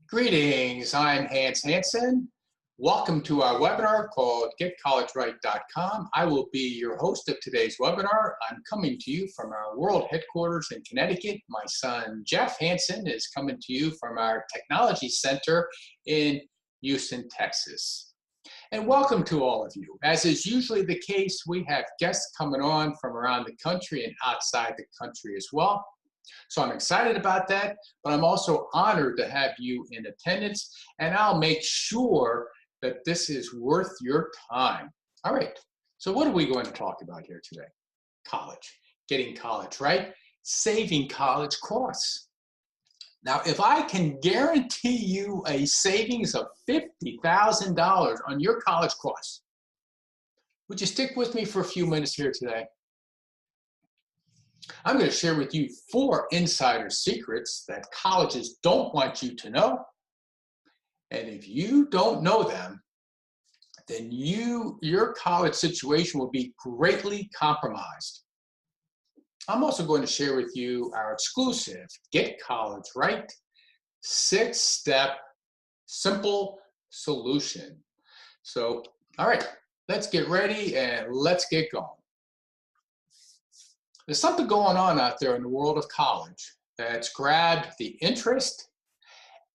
Greetings, I'm Hans Hansen. Welcome to our webinar called GetCollegeRight.com. I will be your host of today's webinar. I'm coming to you from our world headquarters in Connecticut. My son Jeff Hansen is coming to you from our technology center in Houston, Texas. And welcome to all of you. As is usually the case, we have guests coming on from around the country and outside the country as well. So I'm excited about that, but I'm also honored to have you in attendance, and I'll make sure that this is worth your time. All right, so what are we going to talk about here today? College, getting college right, saving college costs. Now, if I can guarantee you a savings of $50,000 on your college costs, would you stick with me for a few minutes here today? I'm going to share with you 4 insider secrets that colleges don't want you to know. And if you don't know them, then your college situation will be greatly compromised. I'm also going to share with you our exclusive Get College Right 6-step simple solution. So, all right, let's get ready and let's get going. There's something going on out there in the world of college that's grabbed the interest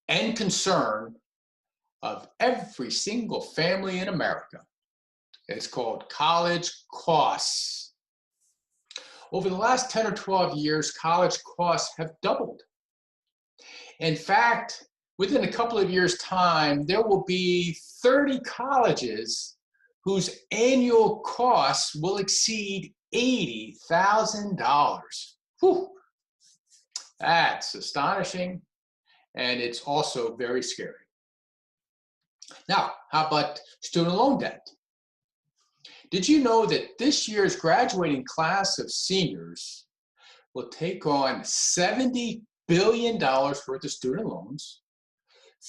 and concern of every single family in America. It's called college costs. Over the last 10 or 12 years, college costs have doubled. In fact, within a couple of years' time, there will be 30 colleges whose annual costs will exceed $80,000. Whew. That's astonishing, and it's also very scary. Now, how about student loan debt? Did you know that this year's graduating class of seniors will take on $70 billion worth of student loans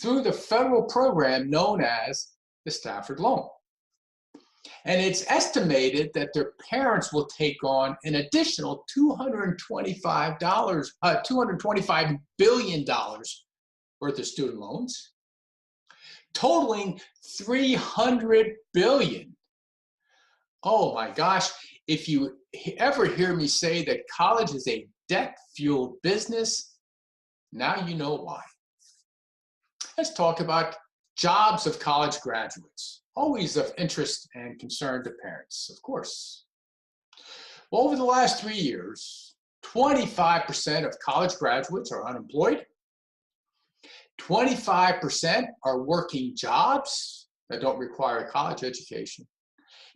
through the federal program known as the Stafford Loan? And it's estimated that their parents will take on an additional $225 billion worth of student loans, totaling $300 billion. Oh my gosh, if you ever hear me say that college is a debt-fueled business, now you know why. Let's talk about jobs of college graduates. Always of interest and concern to parents, of course. Well, over the last 3 years, 25% of college graduates are unemployed. 25% are working jobs that don't require a college education.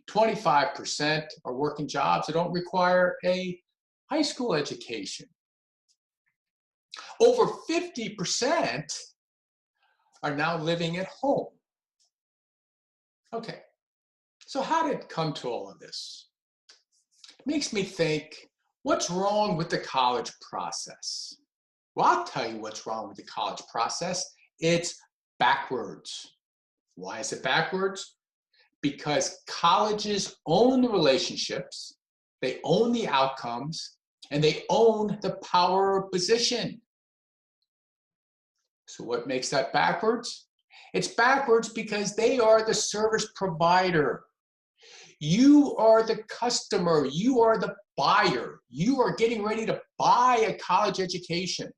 25% are working jobs that don't require a high school education. Over 50% are now living at home. Okay, so how did it come to all of this? It makes me think, what's wrong with the college process? Well, I'll tell you what's wrong with the college process. It's backwards. Why is it backwards? Because colleges own the relationships, they own the outcomes, and they own the power of position. So what makes that backwards? It's backwards because they are the service provider. You are the customer. You are the buyer. You are getting ready to buy a college education.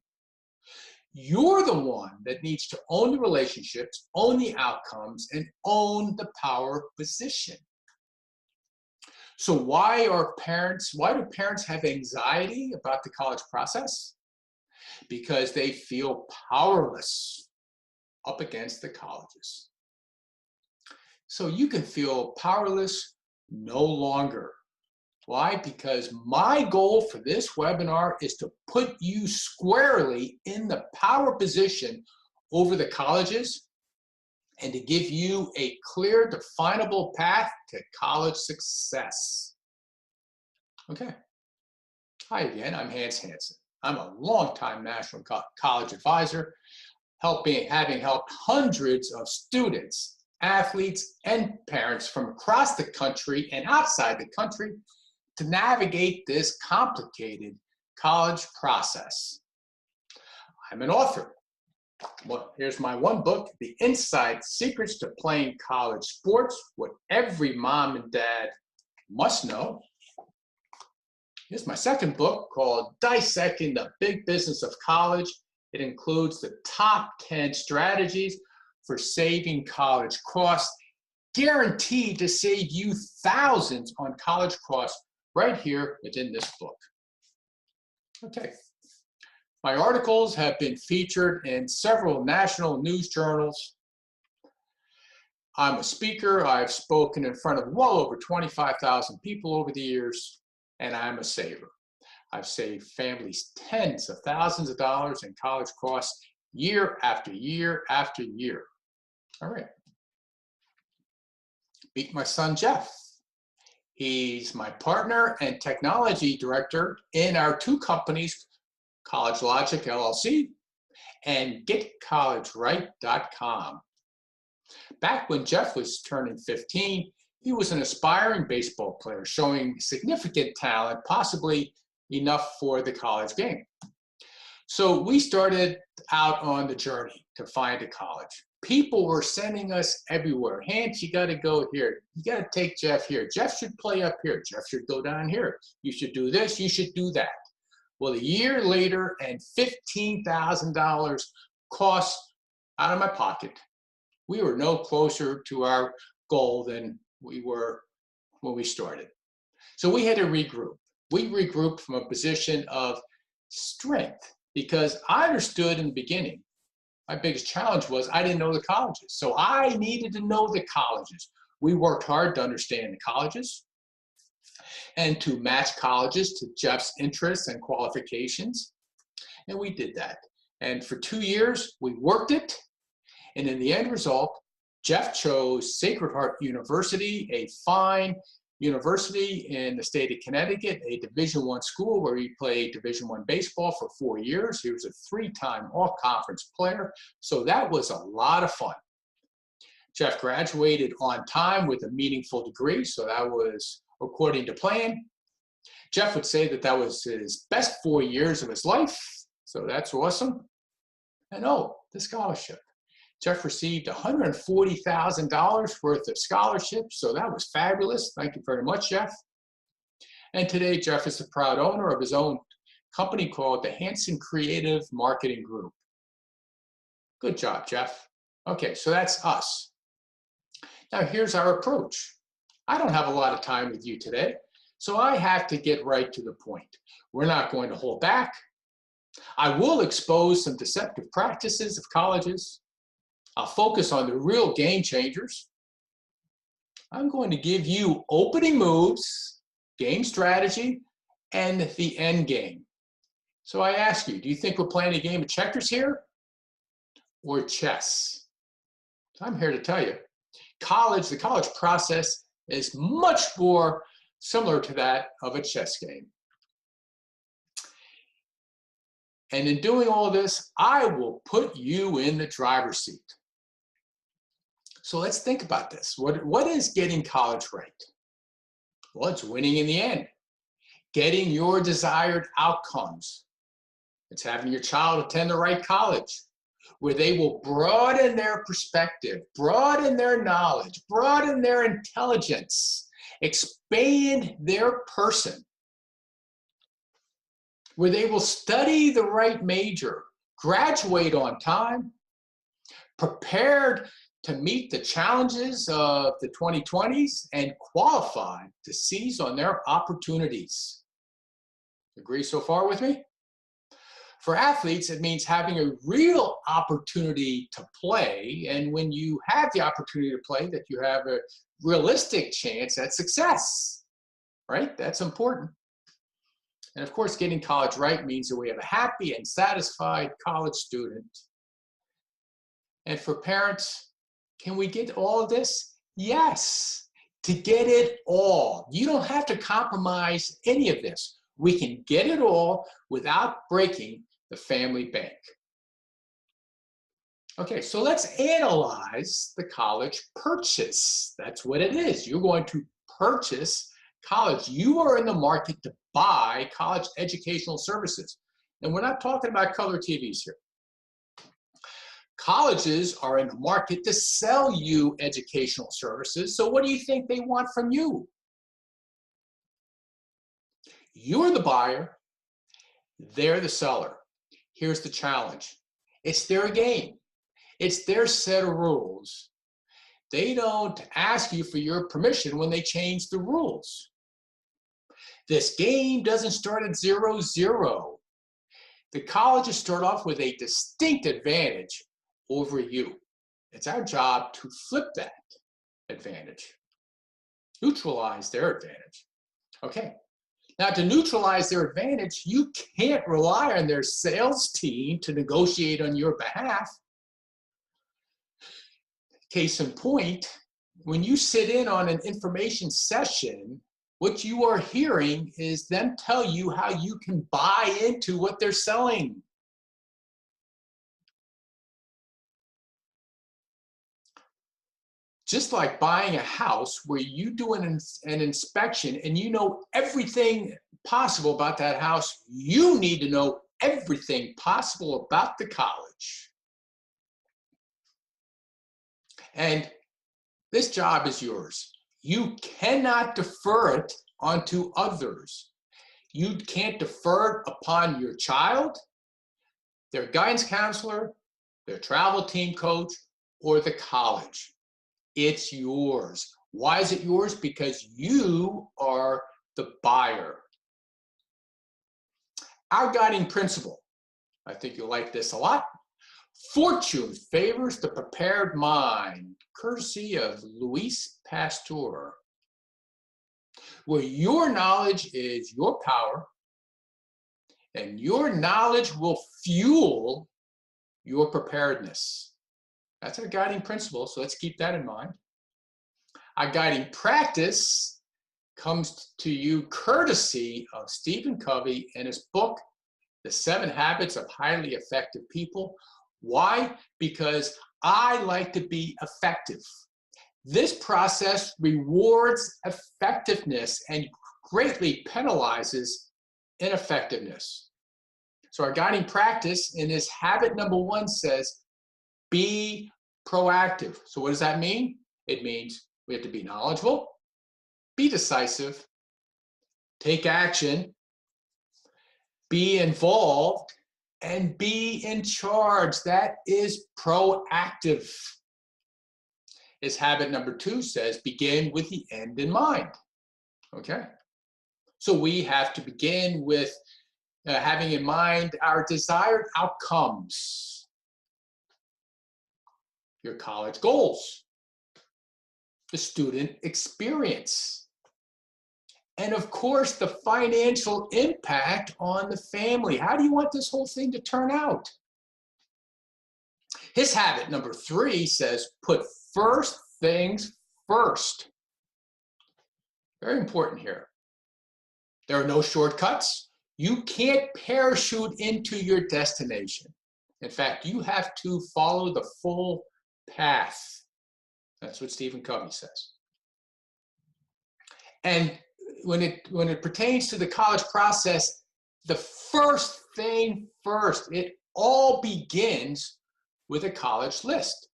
You're the one that needs to own the relationships, own the outcomes, and own the power position. So why do parents have anxiety about the college process? Because they feel powerless up against the colleges. So you can feel powerless no longer. Why? Because my goal for this webinar is to put you squarely in the power position over the colleges and to give you a clear, definable path to college success. Okay. Hi again, I'm Hans Hansen. I'm a longtime National College Advisor, having helped hundreds of students, athletes, and parents from across the country and outside the country to navigate this complicated college process. I'm an author. Well, here's my one book, The Inside Secrets to Playing College Sports, what every mom and dad must know. Here's my second book called Dissecting the Big Business of College. It includes the top 10 strategies for saving college costs, guaranteed to save you thousands on college costs right here within this book. Okay. My articles have been featured in several national news journals. I'm a speaker. I've spoken in front of well over 25,000 people over the years, and I'm a saver. I've saved families tens of thousands of dollars in college costs year after year after year. All right. Meet my son, Jeff. He's my partner and technology director in our two companies, College Logic LLC and GetCollegeRight.com. Back when Jeff was turning 15, he was an aspiring baseball player showing significant talent, possibly enough for the college game. So we started out on the journey to find a college. People were sending us everywhere. Hans, you got to go here. You got to take Jeff here. Jeff should play up here. Jeff should go down here. You should do this. You should do that. Well, a year later and $15,000 costs out of my pocket, we were no closer to our goal than we were when we started. So we had to regroup. We regrouped from a position of strength because I understood in the beginning, my biggest challenge was I didn't know the colleges. So I needed to know the colleges. We worked hard to understand the colleges and to match colleges to Jeff's interests and qualifications. And we did that. And for 2 years, we worked it. And in the end result, Jeff chose Sacred Heart University, a fine university in the state of Connecticut, a Division I school where he played Division I baseball for 4 years. He was a 3-time all-conference player. So that was a lot of fun. Jeff graduated on time with a meaningful degree. So that was according to plan. Jeff would say that that was his best 4 years of his life. So that's awesome. And oh, the scholarship. Jeff received $140,000 worth of scholarships, so that was fabulous. Thank you very much, Jeff. And today, Jeff is the proud owner of his own company called the Hanson Creative Marketing Group. Good job, Jeff. Okay, so that's us. Now, here's our approach. I don't have a lot of time with you today, so I have to get right to the point. We're not going to hold back. I will expose some deceptive practices of colleges. I'll focus on the real game changers. I'm going to give you opening moves, game strategy, and the end game. So I ask you, do you think we're playing a game of checkers here or chess? So I'm here to tell you, the college process is much more similar to that of a chess game. And in doing all this, I will put you in the driver's seat. So let's think about this. What is getting college right? Well, it's winning in the end. Getting your desired outcomes. It's having your child attend the right college, where they will broaden their perspective, broaden their knowledge, broaden their intelligence, expand their person, where they will study the right major, graduate on time, prepared to meet the challenges of the 2020s, and qualify to seize on their opportunities. Agree so far with me? For athletes, it means having a real opportunity to play, and when you have the opportunity to play, that you have a realistic chance at success, right? That's important. And of course, getting college right means that we have a happy and satisfied college student. And for parents, can we get all of this? Yes, to get it all. You don't have to compromise any of this. We can get it all without breaking the family bank. Okay, so let's analyze the college purchase. That's what it is. You're going to purchase college. You are in the market to buy college educational services. And we're not talking about color TVs here. Colleges are in the market to sell you educational services. So what do you think they want from you? You're the buyer, they're the seller. Here's the challenge. It's their game. It's their set of rules. They don't ask you for your permission when they change the rules. This game doesn't start at 0-0. The colleges start off with a distinct advantage over you. It's our job to flip that advantage, neutralize their advantage. Okay, now to neutralize their advantage, you can't rely on their sales team to negotiate on your behalf. Case in point, when you sit in on an information session, what you are hearing is them tell you how you can buy into what they're selling. Just like buying a house where you do an inspection and you know everything possible about that house, you need to know everything possible about the college. And this job is yours. You cannot defer it onto others. You can't defer it upon your child, their guidance counselor, their travel team coach, or the college. It's yours. Why is it yours? Because you are the buyer. Our guiding principle, I think you'll like this a lot. Fortune favors the prepared mind, courtesy of Louis Pasteur. Where your knowledge is your power, and your knowledge will fuel your preparedness. That's our guiding principle, so let's keep that in mind. Our guiding practice comes to you courtesy of Stephen Covey and his book, The 7 Habits of Highly Effective People. Why? Because I like to be effective. This process rewards effectiveness and greatly penalizes ineffectiveness. So our guiding practice in this habit number 1 says, be proactive. So what does that mean? It means we have to be knowledgeable, be decisive, take action, be involved, and be in charge. That is proactive. As habit number 2 says, begin with the end in mind. Okay? So we have to begin with having in mind our desired outcomes. Your college goals, the student experience, and of course, the financial impact on the family. How do you want this whole thing to turn out? His habit number 3 says, put first things first. Very important here. There are no shortcuts. You can't parachute into your destination. In fact, you have to follow the full path. That's what Stephen Covey says. And when it pertains to the college process, the first thing first, it all begins with a college list.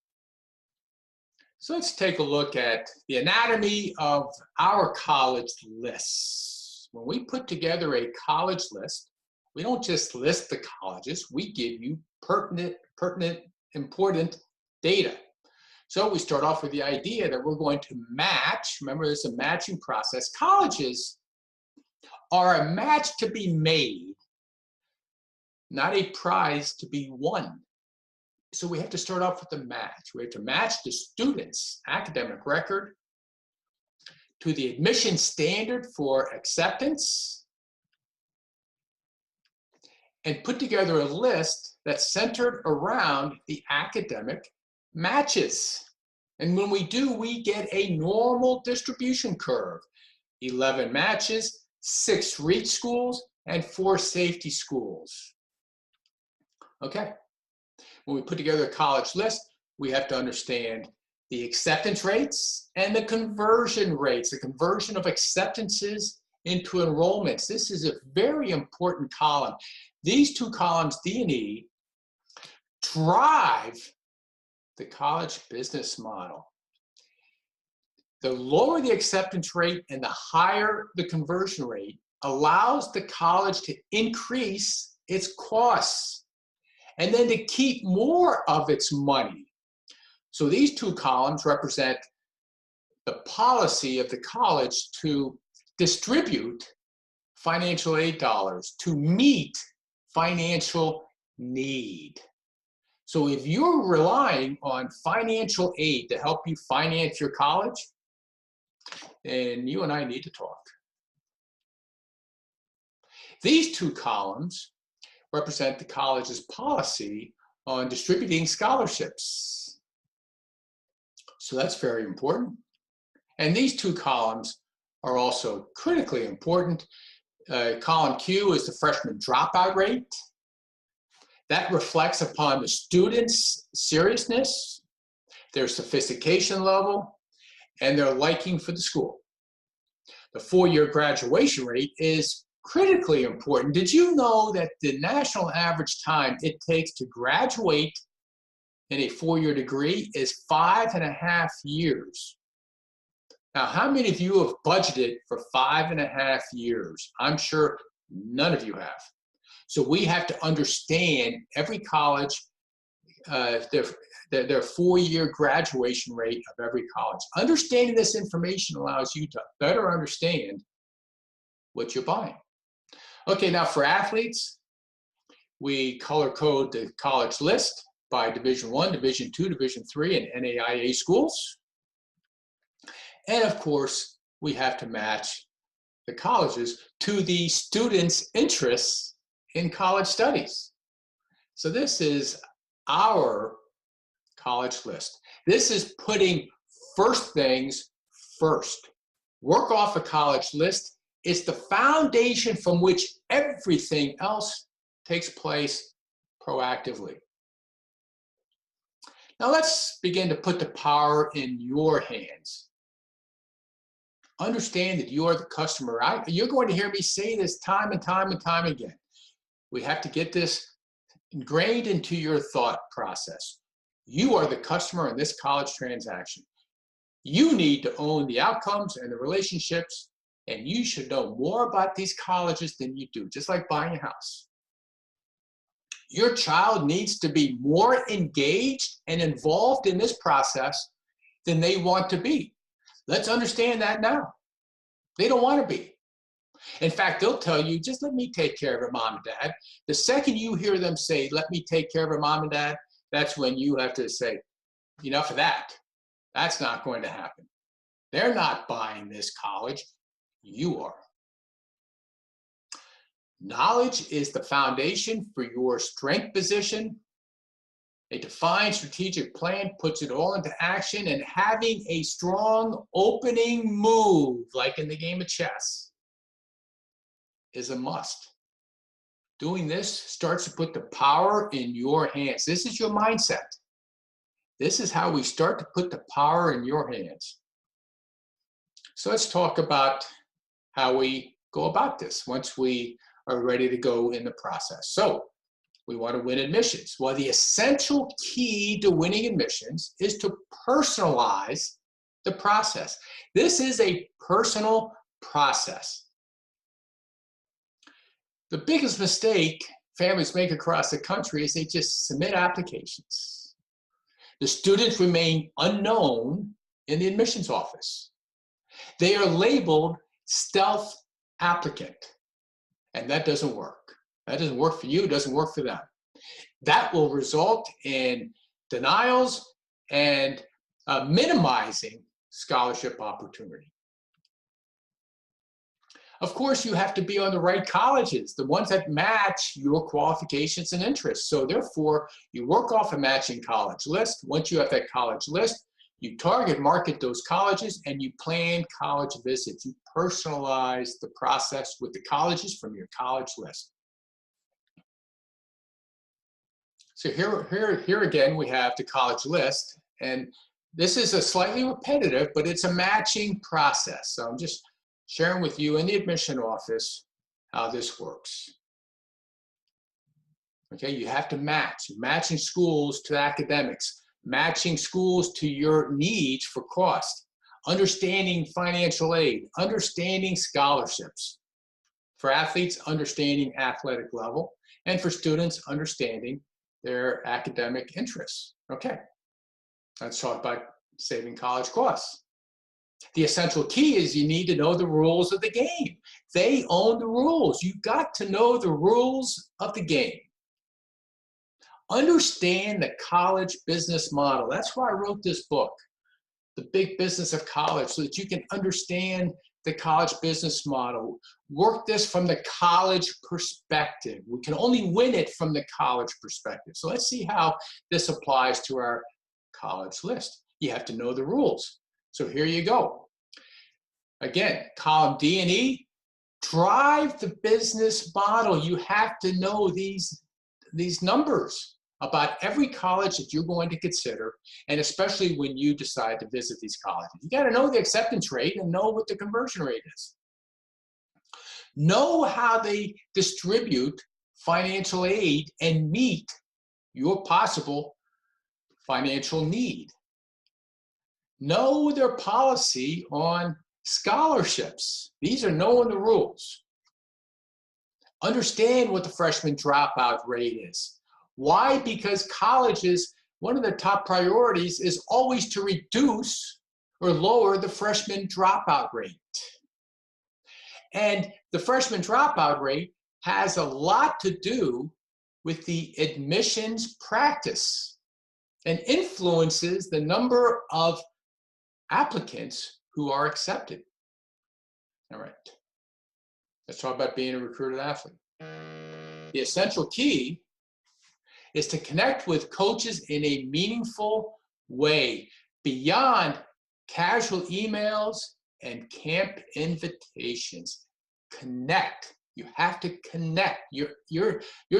So let's take a look at the anatomy of our college lists. When we put together a college list, we don't just list the colleges, we give you pertinent, important data. So we start off with the idea that we're going to match. Remember, there's a matching process. Colleges are a match to be made, not a prize to be won. So we have to start off with a match. We have to match the student's academic record to the admission standard for acceptance and put together a list that's centered around the academic matches. And when we do, we get a normal distribution curve. 11 matches, 6 reach schools, and 4 safety schools. Okay. When we put together a college list, we have to understand the acceptance rates and the conversion rates, the conversion of acceptances into enrollments. This is a very important column. These 2 columns, D and E, drive the college business model. The lower the acceptance rate and the higher the conversion rate allows the college to increase its costs and then to keep more of its money. So these two columns represent the policy of the college to distribute financial aid dollars to meet financial need. So if you're relying on financial aid to help you finance your college, then you and I need to talk. These two columns represent the college's policy on distributing scholarships. So that's very important. And these two columns are also critically important. Column Q is the freshman dropout rate. That reflects upon the students' seriousness, their sophistication level, and their liking for the school. The four-year graduation rate is critically important. Did you know that the national average time it takes to graduate in a four-year degree is 5.5 years? Now, how many of you have budgeted for 5.5 years? I'm sure none of you have. So we have to understand every college, their four-year graduation rate of every college. Understanding this information allows you to better understand what you're buying. Okay, now for athletes, we color code the college list by Division I, Division II, Division III, and NAIA schools. And of course, we have to match the colleges to the students' interests in college studies. So this is our college list. This is putting first things first. Work off a college list is the foundation from which everything else takes place proactively. Now let's begin to put the power in your hands. Understand that you are the customer. You're going to hear me say this time and time and time again. We have to get this ingrained into your thought process. You are the customer in this college transaction. You need to own the outcomes and the relationships, and you should know more about these colleges than you do, just like buying a house. Your child needs to be more engaged and involved in this process than they want to be. Let's understand that now. They don't want to be. In fact, they'll tell you, just let me take care of it, mom and dad. The second you hear them say, let me take care of it, mom and dad, that's when you have to say, enough of that. That's not going to happen. They're not buying this college. You are. Knowledge is the foundation for your strength position. A defined strategic plan puts it all into action, and having a strong opening move, like in the game of chess, is a must. Doing this starts to put the power in your hands. This is your mindset. This is how we start to put the power in your hands. So let's talk about how we go about this once we are ready to go in the process. So we want to win admissions. Well, the essential key to winning admissions is to personalize the process. This is a personal process. The biggest mistake families make across the country is they just submit applications. The students remain unknown in the admissions office. They are labeled stealth applicant, and that doesn't work. That doesn't work for you, it doesn't work for them. That will result in denials and minimizing scholarship opportunity. Of course, you have to be on the right colleges, the ones that match your qualifications and interests. So therefore, you work off a matching college list. Once you have that college list, you target market those colleges and you plan college visits. You personalize the process with the colleges from your college list. So here again, we have the college list, and this is a slightly repetitive, but it's a matching process. So I'm just sharing with you in the admission office how this works. Okay, you have to match, matching schools to academics, matching schools to your needs for cost, understanding financial aid, understanding scholarships. For athletes, understanding athletic level, and for students, understanding their academic interests. Okay, let's talk about saving college costs. The essential key is you need to know the rules of the game. They own the rules. You've got to know the rules of the game. Understand the college business model. That's why I wrote this book, The Big Business of College, so that you can understand the college business model. Work this from the college perspective. We can only win it from the college perspective. So let's see how this applies to our college list. You have to know the rules. So here you go. Again, column D and E, drive the business model. You have to know these numbers about every college that you're going to consider, and especially when you decide to visit these colleges. You got to know the acceptance rate and know what the conversion rate is. Know how they distribute financial aid and meet your possible financial need. Know their policy on scholarships. These are knowing the rules. Understand what the freshman dropout rate is. Why? Because colleges, one of their top priorities is always to reduce or lower the freshman dropout rate. And the freshman dropout rate has a lot to do with the admissions practice and influences the number of applicants who are accepted. All right, let's talk about being a recruited athlete. The essential key is to connect with coaches in a meaningful way beyond casual emails and camp invitations. Connect. You have to connect. Your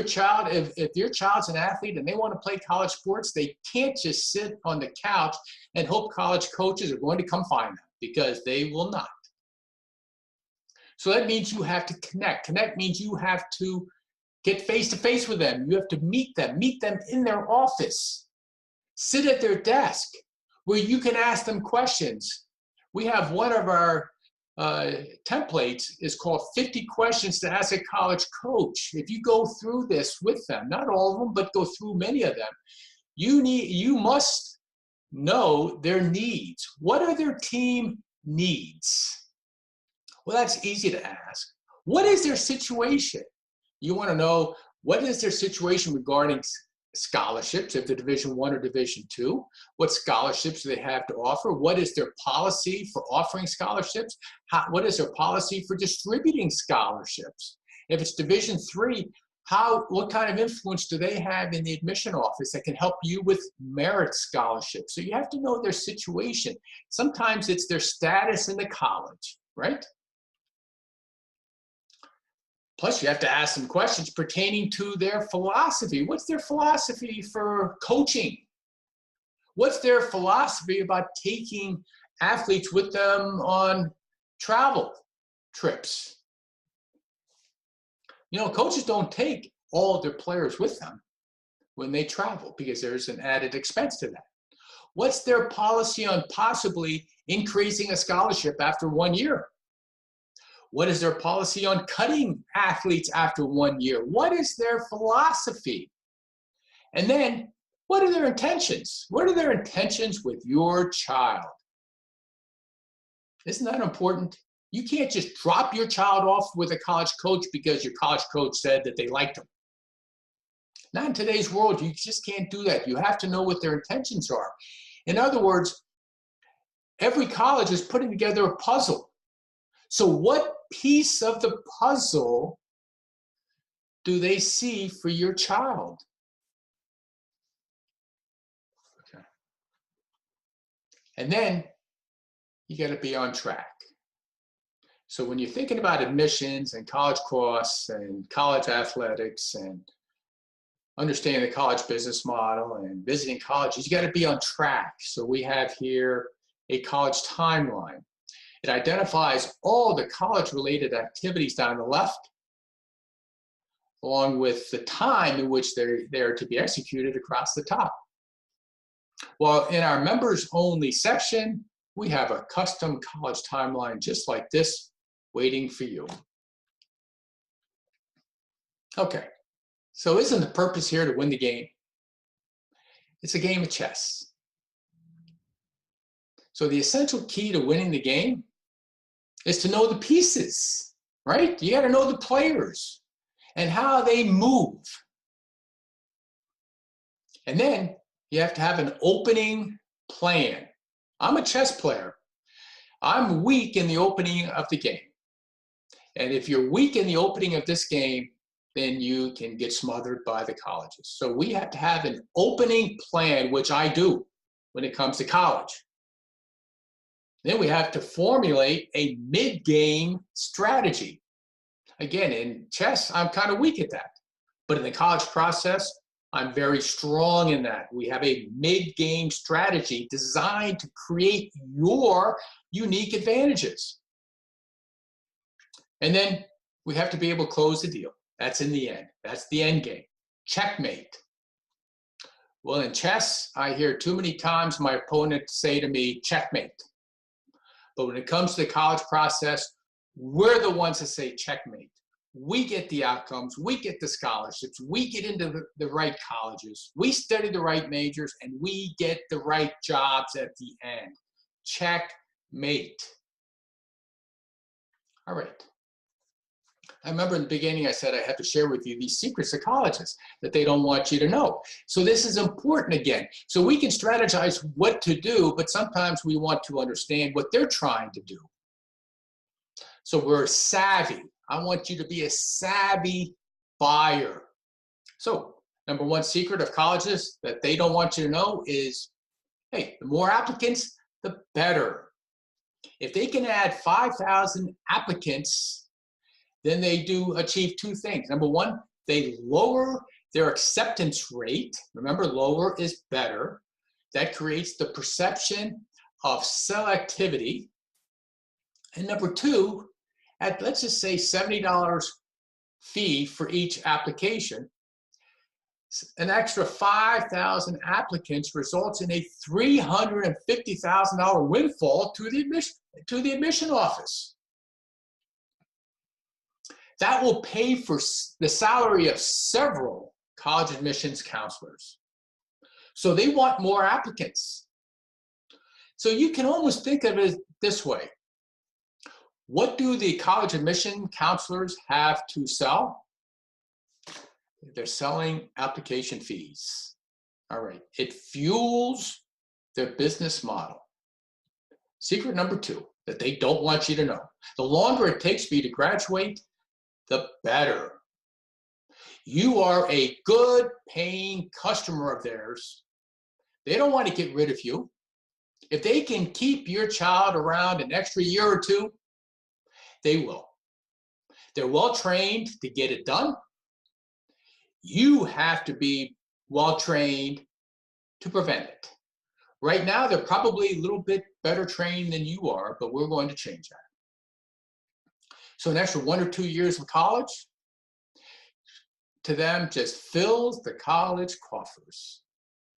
child, if your child's an athlete and they want to play college sports, they can't just sit on the couch and hope college coaches are going to come find them, because they will not. So that means you have to connect. Connect means you have to get face-to-face with them. You have to meet them in their office. Sit at their desk where you can ask them questions. We have one of our templates is called 50 Questions to Ask a College Coach. If you go through this with them, not all of them, but go through many of them, you must know their needs. What are their team needs? Well, that's easy to ask. What is their situation? You want to know what is their situation regarding scholarships, if they're Division I or Division II. What scholarships do they have to offer? What is their policy for offering scholarships? What is their policy for distributing scholarships? If it's Division III, what kind of influence do they have in the admission office that can help you with merit scholarships? So you have to know their situation. Sometimes it's their status in the college, right? Plus, you have to ask them questions pertaining to their philosophy. What's their philosophy for coaching? What's their philosophy about taking athletes with them on travel trips? You know, coaches don't take all of their players with them when they travel because there's an added expense to that. What's their policy on possibly increasing a scholarship after 1 year? What is their policy on cutting athletes after 1 year? What is their philosophy? And then, what are their intentions? What are their intentions with your child? Isn't that important? You can't just drop your child off with a college coach because your college coach said that they liked them. Not in today's world. You just can't do that. You have to know what their intentions are. In other words, every college is putting together a puzzle. So what piece of the puzzle do they see for your child? Okay. And then you got to be on track. So when you're thinking about admissions and college costs and college athletics and understanding the college business model and visiting colleges, you got to be on track. So we have here a college timeline. It identifies all the college-related activities down the left, along with the time in which they're to be executed across the top. Well, in our members only section, we have a custom college timeline just like this waiting for you. Okay, so isn't the purpose here to win the game? It's a game of chess. So the essential key to winning the game is to know the pieces, right? You got to know the players and how they move. And then you have to have an opening plan. I'm a chess player. I'm weak in the opening of the game. And if you're weak in the opening of this game, then you can get smothered by the colleges. So we have to have an opening plan, which I do when it comes to college. Then we have to formulate a mid-game strategy. Again, in chess, I'm kind of weak at that. But in the college process, I'm very strong in that. We have a mid-game strategy designed to create your unique advantages. And then we have to be able to close the deal. That's in the end. That's the end game. Checkmate. Well, in chess, I hear too many times my opponent say to me, checkmate. But when it comes to the college process, we're the ones that say checkmate. We get the outcomes, we get the scholarships, we get into the right colleges, we study the right majors, and we get the right jobs at the end. Checkmate. All right. I remember in the beginning I said I had to share with you these secrets of colleges that they don't want you to know. So this is important again. So we can strategize what to do, but sometimes we want to understand what they're trying to do. So we're savvy. I want you to be a savvy buyer. So number one secret of colleges that they don't want you to know is, hey, the more applicants, the better. If they can add 5,000 applicants, then they do achieve two things. Number one, they lower their acceptance rate. Remember, lower is better. That creates the perception of selectivity. And number two, at let's just say $70 fee for each application, an extra 5,000 applicants results in a $350,000 windfall to the admission office. That will pay for the salary of several college admissions counselors. So they want more applicants. So you can almost think of it this way. What do the college admission counselors have to sell? They're selling application fees. All right. It fuels their business model. Secret number two that they don't want you to know. The longer it takes for you to graduate, the better. You are a good paying customer of theirs. They don't want to get rid of you. If they can keep your child around an extra year or two, they will. They're well trained to get it done. You have to be well trained to prevent it. Right now, they're probably a little bit better trained than you are, but we're going to change that. So an extra 1 or 2 years of college, to them, just fills the college coffers.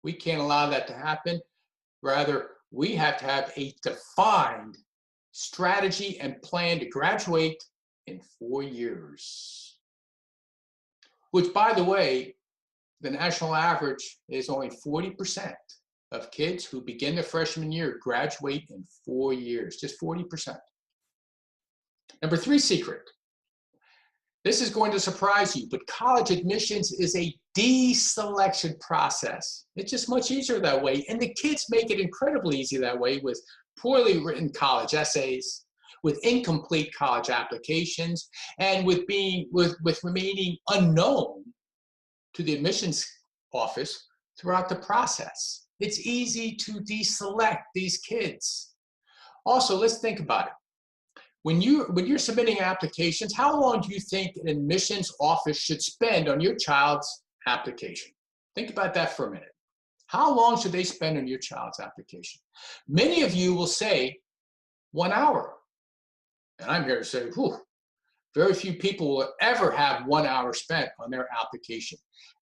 We can't allow that to happen. Rather, we have to have a defined strategy and plan to graduate in 4 years. Which, by the way, the national average is only 40% of kids who begin their freshman year graduate in 4 years, just 40%. Number three secret. This is going to surprise you, but college admissions is a deselection process. It's just much easier that way, and the kids make it incredibly easy that way with poorly written college essays, with incomplete college applications, and with remaining unknown to the admissions office throughout the process. It's easy to deselect these kids. Also, let's think about it. When you're submitting applications, how long do you think an admissions office should spend on your child's application? Think about that for a minute. How long should they spend on your child's application? Many of you will say 1 hour. And I'm here to say, very few people will ever have 1 hour spent on their application.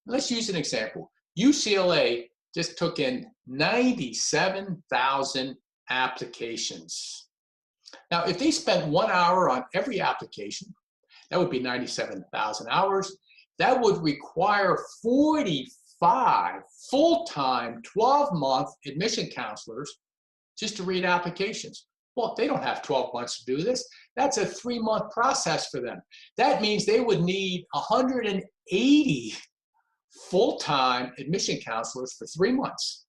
Let's use an example. UCLA just took in 97,000 applications. Now, if they spent 1 hour on every application, that would be 97,000 hours. That would require 45 full-time, 12-month admission counselors just to read applications. Well, they don't have 12 months to do this. That's a 3-month process for them. That means they would need 180 full-time admission counselors for 3 months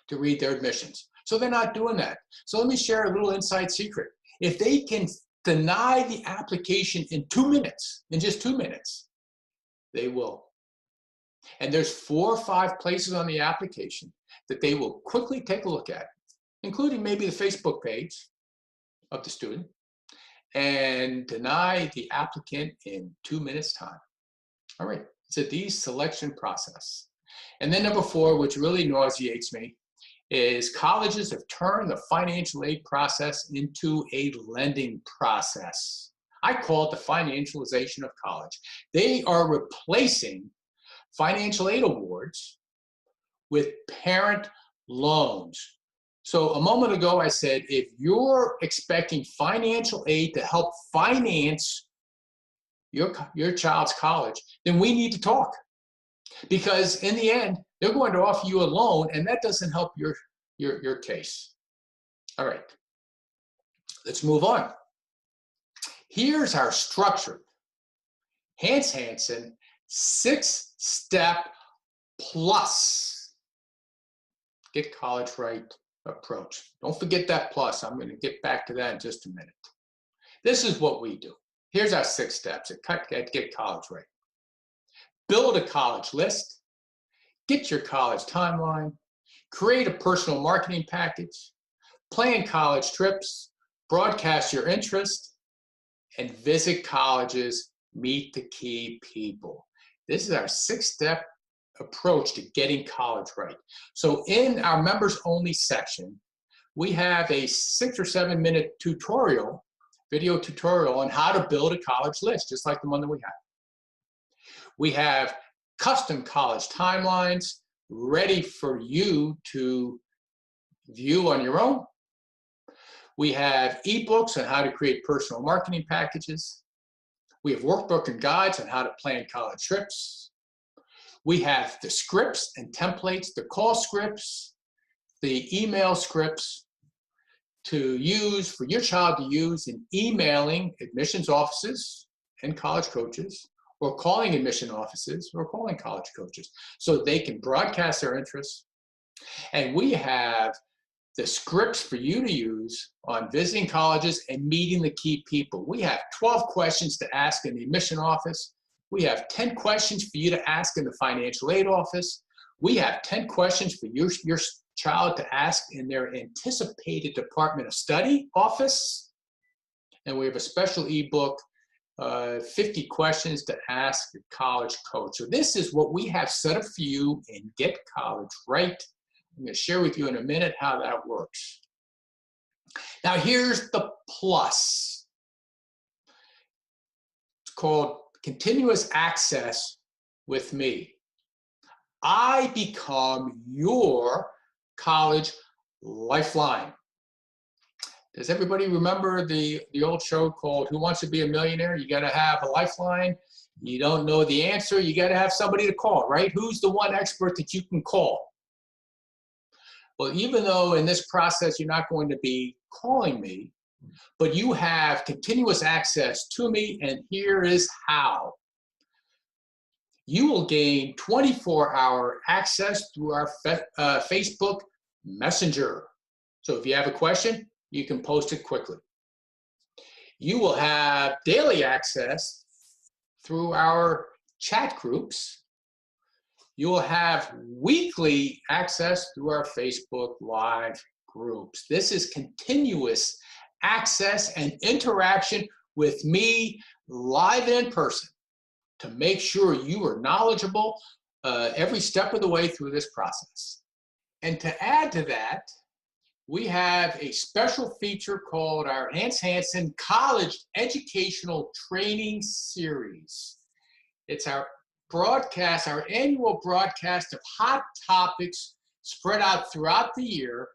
to read their admissions. So they're not doing that. So let me share a little inside secret. If they can deny the application in 2 minutes, in just 2 minutes, they will. And there's 4 or 5 places on the application that they will quickly take a look at, including maybe the Facebook page of the student, and deny the applicant in 2 minutes time. All right, it's a deselection process. And then number 4, which really nauseates me, is colleges have turned the financial aid process into a lending process. I call it the financialization of college. They are replacing financial aid awards with parent loans. So a moment ago I said, if you're expecting financial aid to help finance your child's college, then we need to talk. Because in the end, they're going to offer you a loan, and that doesn't help your case. All right, let's move on. Here's our structured Hansen 6-step plus get college right approach. Don't forget that plus. I'm going to get back to that in just a minute. This is what we do. Here's our 6 steps at Get College Right. Build a college list, get your college timeline, create a personal marketing package, plan college trips, broadcast your interest, and visit colleges, meet the key people. This is our 6-step approach to getting college right. So in our members only section, we have a 6 or 7 minute tutorial, video tutorial on how to build a college list, just like the one that we have. We have custom college timelines ready for you to view on your own. We have ebooks on how to create personal marketing packages. We have workbook and guides on how to plan college trips. We have the scripts and templates, the call scripts, the email scripts to use for your child to use in emailing admissions offices and college coaches, or calling admission offices, or calling college coaches, so they can broadcast their interests. And we have the scripts for you to use on visiting colleges and meeting the key people. We have 12 questions to ask in the admission office. We have 10 questions for you to ask in the financial aid office. We have 10 questions for your child to ask in their anticipated Department of Study office. And we have a special ebook, 50 questions to ask a college coach. So this is what we have set up for you in Get College Right. I'm going to share with you in a minute how that works. Now here's the plus. It's called continuous access with me. I become your college lifeline. Does everybody remember the old show called Who Wants to Be a Millionaire? You got to have a lifeline. You don't know the answer, you got to have somebody to call, right? Who's the one expert that you can call? Well, even though in this process you're not going to be calling me, but you have continuous access to me, and here is how. You will gain 24-hour access through our Facebook Messenger. So if you have a question, you can post it quickly. You will have daily access through our chat groups. You will have weekly access through our Facebook Live groups. This is continuous access and interaction with me live and in person to make sure you are knowledgeable every step of the way through this process. And to add to that, we have a special feature called our Hansen College Educational Training Series. It's our broadcast, our annual broadcast of hot topics spread out throughout the year,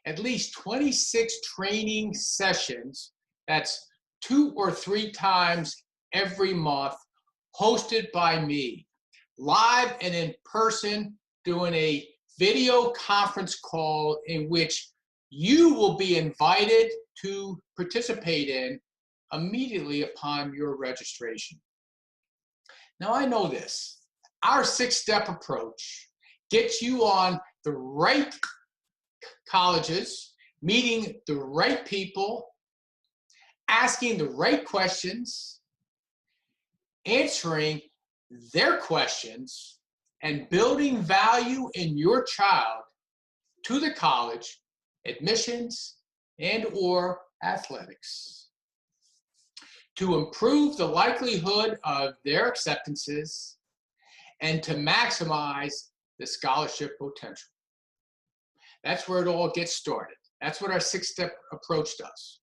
at least 26 training sessions, that's 2 or 3 times every month, hosted by me, live and in person, doing a video conference call in which you will be invited to participate in immediately upon your registration. Now, I know this. Our 6-step approach gets you on the right colleges, meeting the right people, asking the right questions, answering their questions, and building value in your child to the college, admissions, and or athletics, to improve the likelihood of their acceptances and to maximize the scholarship potential. That's where it all gets started. That's what our 6-step approach does.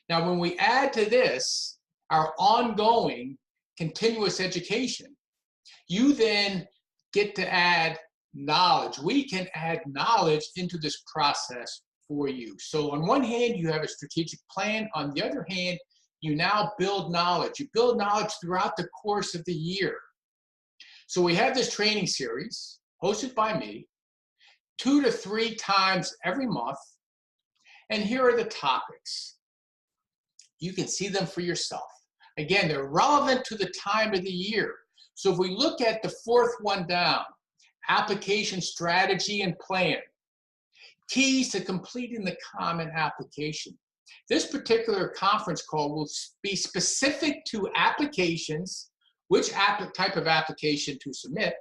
Now, when we add to this our ongoing continuous education, you then get to add knowledge. We can add knowledge into this process for you. So on one hand, you have a strategic plan. On the other hand, you now build knowledge. You build knowledge throughout the course of the year. So we have this training series hosted by me 2 to 3 times every month. And here are the topics. You can see them for yourself. Again, they're relevant to the time of the year. So if we look at the 4th one down, application strategy and plan, keys to completing the common application. This particular conference call will be specific to applications, which type of application to submit,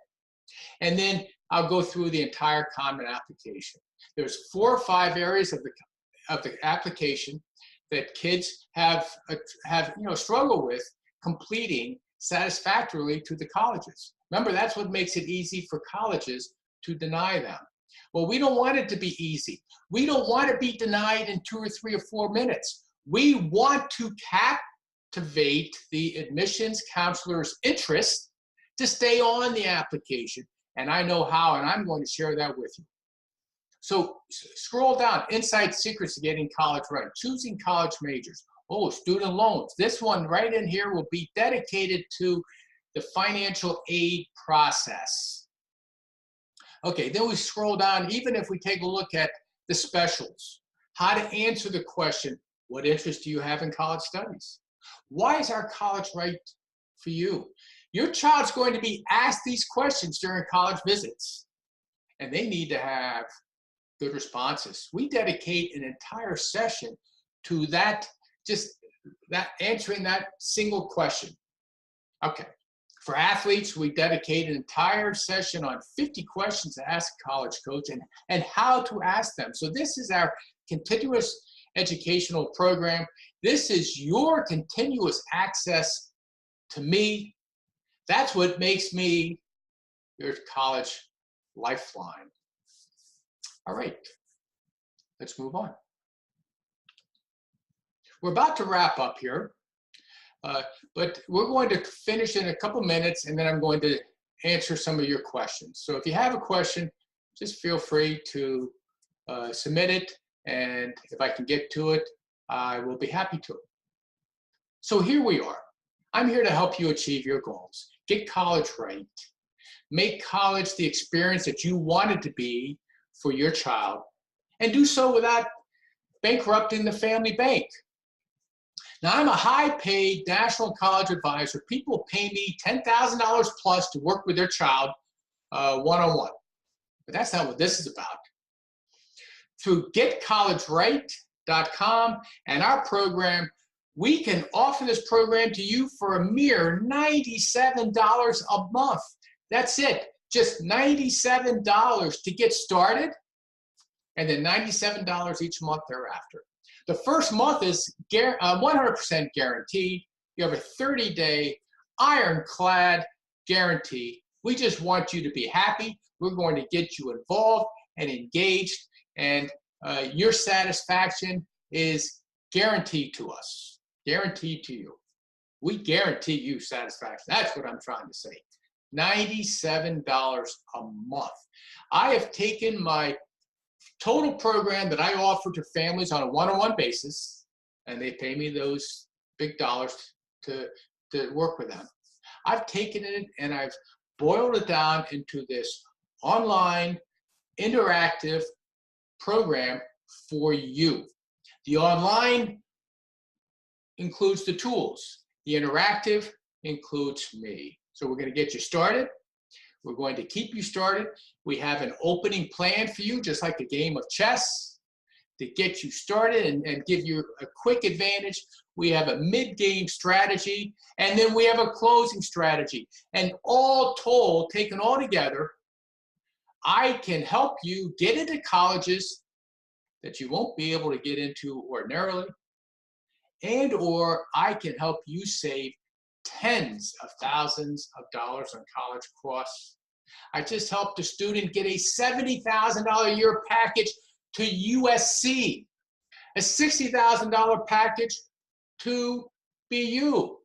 and then I'll go through the entire common application. There's 4 or 5 areas of the application that kids have struggle with completing satisfactorily to the colleges. Remember, that's what makes it easy for colleges to deny them. Well, we don't want it to be easy. We don't want to be denied in 2 or 3 or 4 minutes. We want to captivate the admissions counselor's interest to stay on the application. And I know how, and I'm going to share that with you. So scroll down, inside secrets to getting college right, choosing college majors. Oh, student loans. This one right in here will be dedicated to the financial aid process. Okay, then we scroll down, even if we take a look at the specials, how to answer the question, what interest do you have in college studies? Why is our college right for you? Your child's going to be asked these questions during college visits, and they need to have good responses. We dedicate an entire session to that, answering that single question. Okay. For athletes, we dedicate an entire session on 50 questions to ask a college coach and how to ask them. So this is our continuous educational program. This is your continuous access to me. That's what makes me your college lifeline. All right, let's move on. We're about to wrap up here. But we're going to finish in a couple minutes, and then I'm going to answer some of your questions. So if you have a question, just feel free to submit it, and if I can get to it, I will be happy to. So here we are. I'm here to help you achieve your goals. Get college right. Make college the experience that you want it to be for your child, and do so without bankrupting the family bank. Now, I'm a high-paid national college advisor. People pay me $10,000 plus to work with their child one-on-one. But that's not what this is about. Through getcollegeright.com and our program, we can offer this program to you for a mere $97 a month. That's it, just $97 to get started, and then $97 each month thereafter. The first month is 100% guaranteed. You have a 30-day ironclad guarantee. We just want you to be happy. We're going to get you involved and engaged, and your satisfaction is guaranteed to us, guaranteed to you. We guarantee you satisfaction. That's what I'm trying to say. $97 a month. I have taken my total program that I offer to families on a one-on-one basis, and they pay me those big dollars to work with them. I've taken it and I've boiled it down into this online interactive program for you. The online includes the tools. The interactive includes me. So we're going to get you started. We're going to keep you started. We have an opening plan for you, just like a game of chess, to get you started and give you a quick advantage. We have a mid-game strategy, and then we have a closing strategy. And all told, taken all together, I can help you get into colleges that you won't be able to get into ordinarily, and or I can help you save tens of thousands of dollars on college costs. I just helped a student get a $70,000 a year package to USC, a $60,000 package to BU,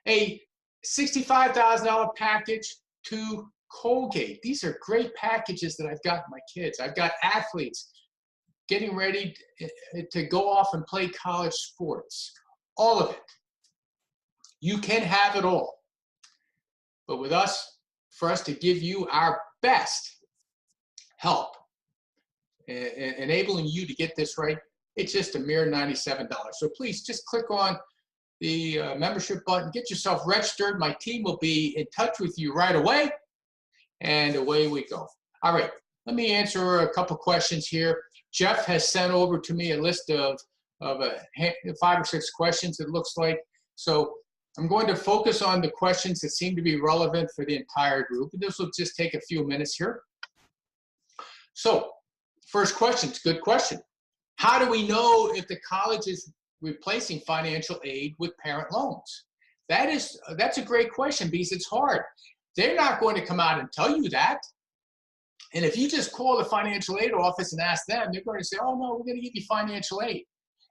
a $65,000 package to Colgate. These are great packages that I've got my kids. I've got athletes getting ready to go off and play college sports. All of it. You can have it all. But with us, for us to give you our best help, enabling you to get this right, it's just a mere $97. So please just click on the membership button, get yourself registered. My team will be in touch with you right away, and away we go. All right, let me answer a couple questions here. Jeff has sent over to me a list of 5 or 6 questions, it looks like. So I'm going to focus on the questions that seem to be relevant for the entire group. And this will just take a few minutes here. So first question, it's a good question. How do we know if the college is replacing financial aid with parent loans? That's a great question because it's hard. They're not going to come out and tell you that. And if you just call the financial aid office and ask them, they're going to say, oh no, we're going to give you financial aid.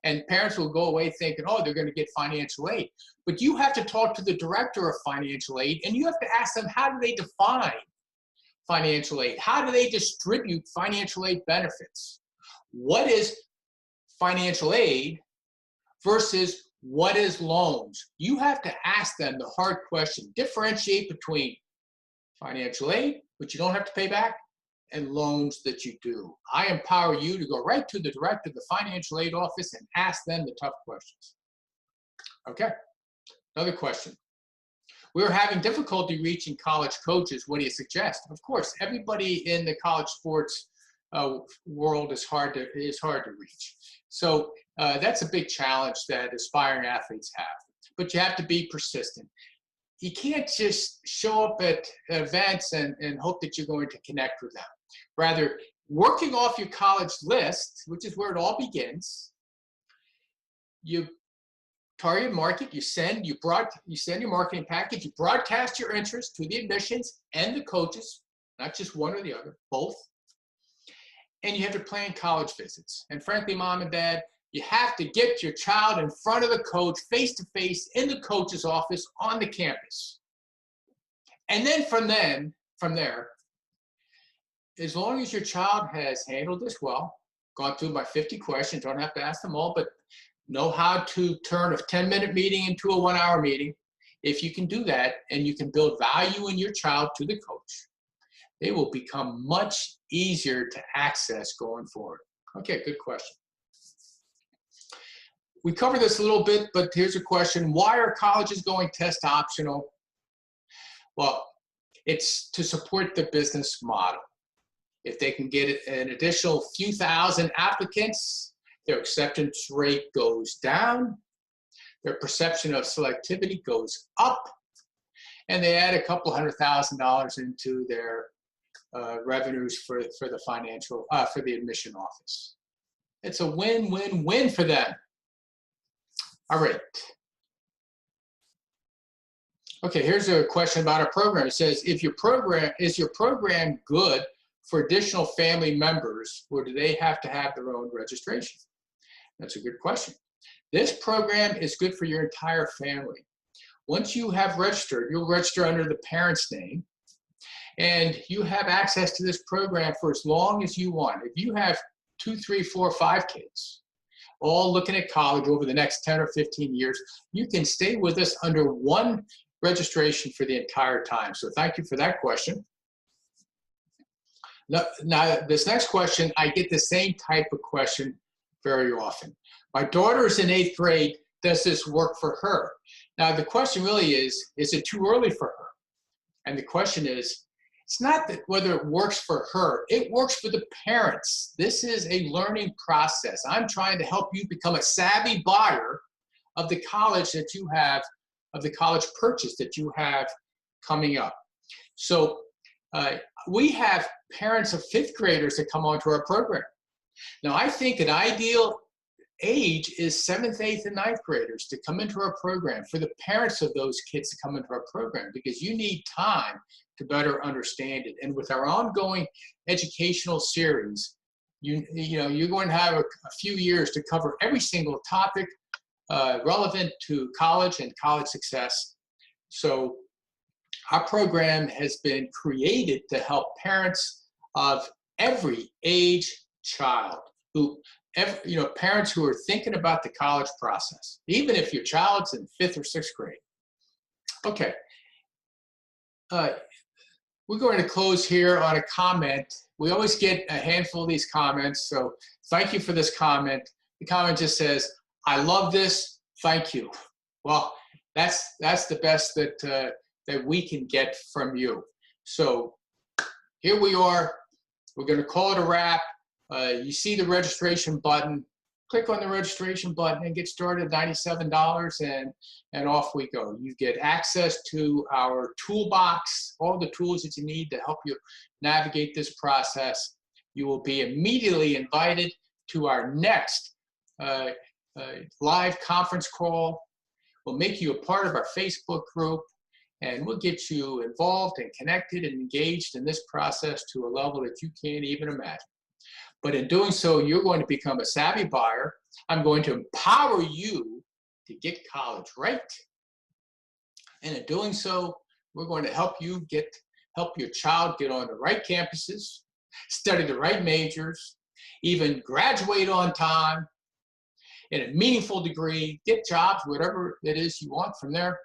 And parents will go away thinking, oh, they're going to get financial aid. But you have to talk to the director of financial aid, and you have to ask them, how do they define financial aid? How do they distribute financial aid benefits? What is financial aid versus what is loans? You have to ask them the hard question. Differentiate between financial aid, which you don't have to pay back, and loans that you do. I empower you to go right to the director of the financial aid office and ask them the tough questions. Okay, another question. We're having difficulty reaching college coaches. What do you suggest? Of course, everybody in the college sports world is hard to reach. So that's a big challenge that aspiring athletes have. But you have to be persistent. You can't just show up at events and hope that you're going to connect with them. Rather, working off your college list, which is where it all begins, you target market, you send your marketing package, you broadcast your interest to the admissions and the coaches, not just one or the other, both. And you have to plan college visits. And frankly, mom and dad, you have to get your child in front of the coach, face-to-face, in the coach's office, on the campus. And then from there, as long as your child has handled this well, gone through my 50 questions, don't have to ask them all, but know how to turn a 10-minute meeting into a 1-hour meeting. If you can do that and you can build value in your child to the coach, they will become much easier to access going forward. Okay, good question. We covered this a little bit, but here's a question. Why are colleges going test optional? Well, it's to support the business model. If they can get an additional few thousand applicants, their acceptance rate goes down, their perception of selectivity goes up, and they add a couple $100,000 into their revenues for the admission office. It's a win-win-win for them. All right. Okay, here's a question about our program. It says, is your program good for additional family members, or do they have to have their own registration? That's a good question. This program is good for your entire family. Once you have registered, you'll register under the parent's name, And you have access to this program for as long as you want. If you have 2, 3, 4, 5 kids, all looking at college over the next 10 or 15 years, you can stay with us under one registration for the entire time. So thank you for that question. Now, this next question, I get the same type of question very often. My daughter is in 8th grade. Does this work for her? Now, the question really is it too early for her? And the question is, it's not that whether it works for her, it works for the parents. This is a learning process. I'm trying to help you become a savvy buyer of the college that you have, of the college purchase that you have coming up. So we have parents of 5th graders that come onto our program. Now, I think an ideal age is 7th, 8th, and 9th graders to come into our program, for the parents of those kids to come into our program, because you need time to better understand it. And with our ongoing educational series, you're going to have a few years to cover every single topic relevant to college and college success. So our program has been created to help parents of every age child, parents who are thinking about the college process, even if your child's in 5th or 6th grade. Okay. We're going to close here on a comment. We always get a handful of these comments, so thank you for this comment. The comment just says, "I love this, thank you." Well, that's the best that we can get from you. So here we are. We're going to call it a wrap. You see the registration button. Click on the registration button and get started at $97, and off we go. You get access to our toolbox, all the tools that you need to help you navigate this process. You will be immediately invited to our next live conference call. We'll make you a part of our Facebook group, and we'll get you involved and connected and engaged in this process to a level that you can't even imagine. But in doing so, you're going to become a savvy buyer. I'm going to empower you to get college right. And in doing so, we're going to help your child get on the right campuses, study the right majors, even graduate on time in a meaningful degree, get jobs, whatever it is you want from there.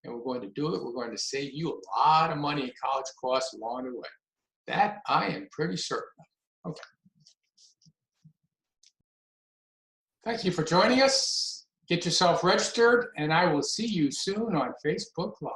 And we're going to do it. We're going to save you a lot of money in college costs along the way. That I am pretty certain of. Okay. Thank you for joining us. Get yourself registered, and I will see you soon on Facebook Live.